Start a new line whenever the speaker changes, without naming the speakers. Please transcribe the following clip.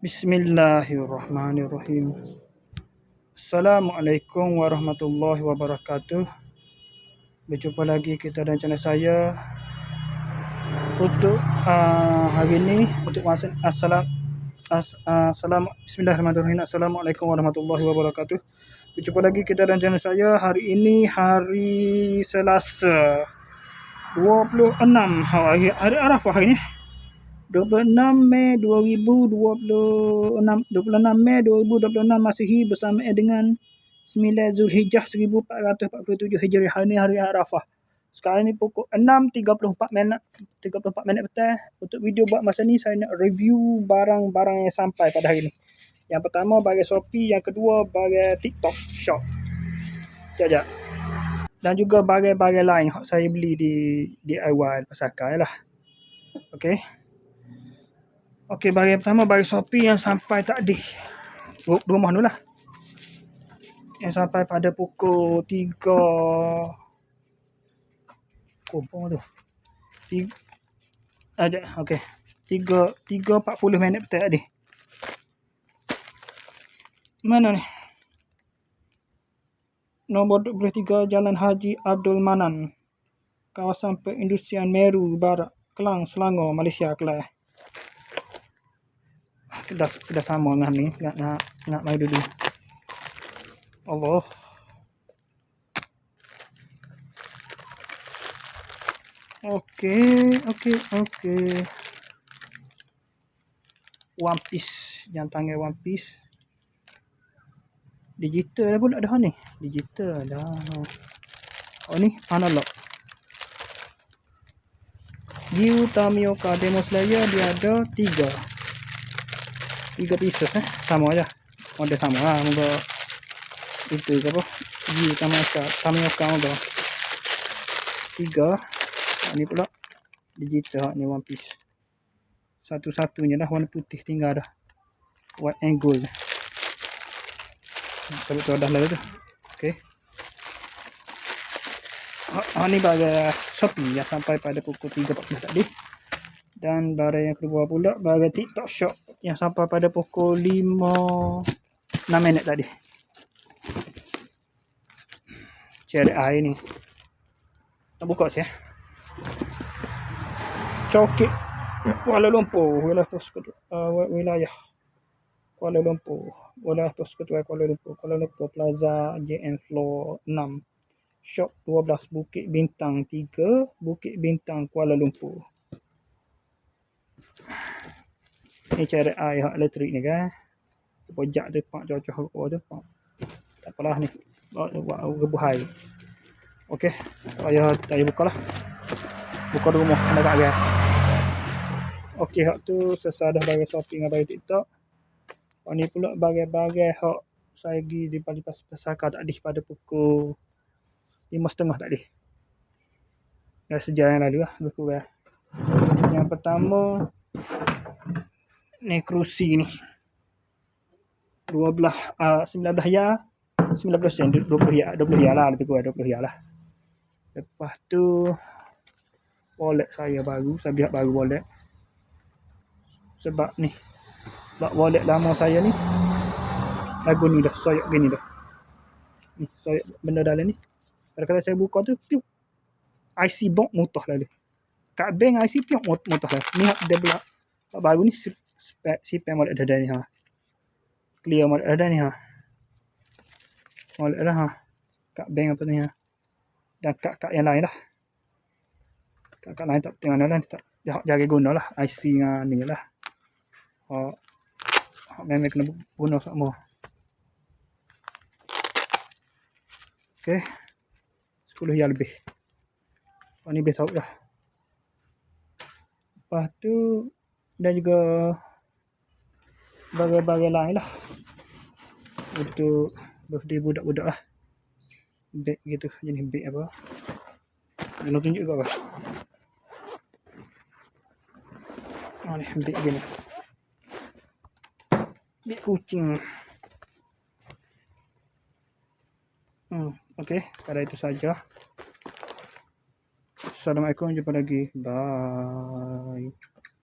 Bismillahirrahmanirrahim. Assalamualaikum warahmatullahi wabarakatuh. Berjumpa lagi kita dan channel saya untuk hari ini untuk masa Bismillahirrahmanirrahim. Assalamualaikum warahmatullahi wabarakatuh. Berjumpa lagi kita dan channel saya hari ini hari Selasa 26 hari Arafah hari ini. 26 Mei 2026 Masihi bersama dengan 9 Zulhijjah 1447 Hijriah. Hari ini hari Arafah. Sekarang ni pukul 6.34 petang. Untuk video buat masa ni saya nak review barang-barang yang sampai pada hari ni. Yang pertama bagai Shopee, yang kedua bagai TikTok Shop. Sekejap. Dan juga bagai-bagai lain yang saya beli di DIY pasaran lah. Okey. Okey, bahagian pertama bagi Shopee yang sampai tadi rumah tu lah. Yang sampai pada pukul 3 tu. 3 ada okey. 3.40 minit petang tadi. Mana ni? Nombor 23 Jalan Haji Abdul Manan. Kawasan Perindustrian Meru Barat, Kelang, Selangor, Malaysia, Kelang. Dah sama dengan ni, nak mai dulu. Allah. Okey. One Piece, yang tangan One Piece. Digital pun ada ni. Digital dah. Oh ni analog. Gyu Tamioka Demo Slayer dia ada 3 pieces sama aja. Model sama lah. Moga itu ke apa? Gyu Tamioka moga 3. Ni pula digital ni One Piece. Satu-satunya dah warna putih tinggal dah. White and gold. Sebut tu dah lalu tu. Okey. Ni bagai Shopee yang sampai pada pukul 3.40 tadi. Dan barang yang kedua pula bagai TikTok Shop yang sampai pada pukul 5.06 minit tadi. Cari air ni. Nak buka saya. Cokit Kuala Lumpur, wilayah Kuala Lumpur, wilayah Persekutuan Kuala Lumpur, Plaza JN Floor 6. Shop 12 Bukit Bintang 3, Bukit Bintang, Kuala Lumpur. Ni cara air elektrik ni kan. Pojak tu pak cocok ke tu pak. Tak apalah ni. Buat rebus air. Okey, saya bukalah. Buka rumah dekat dia. Okey, hak tu sesadah bagi Shopee dengan bagi TikTok. Ni pula bagai-bagai hak saya pergi di Bali Pasaka tadi pada pukul 5.30 tadi. Dah sejam yang lalu lah lebih kurang. Yang pertama ni kerusi ni. 19 ya. 19 sen 20 ya lah lebih kurang 20 ya lah. Lepas tu wallet saya baru, saya biar baru wallet. Sebab ni wallet lama saya ni lagu ni dah soyak gini dah. Ni soyak benda dalam ni. Kadang-kadang saya buka tu piu. IC box mutah lalu. Kat bank IC piu mutah lalu. Ni dia pula baru ni pen wallet ada ni ha. Clear wallet ada ni ha. Wallet dah ha. Kat bank apa ni ha. Dan kat yang lain lah. Kat lain tak tengok mana lah. Tak jaga guna lah. IC dengan ni lah. Memang kena guna semua. Okey. 10 ya lebih. Ni best out dah. Lepas tu dan juga bagai-bagai lain lah. Untuk birthday budak-budak lah. Bag gitu. Jenis bag apa. Nak tunjuk ke apa. Ni bag gini. Bag kucing. Okey, pada itu saja. Assalamualaikum, jumpa lagi. Bye.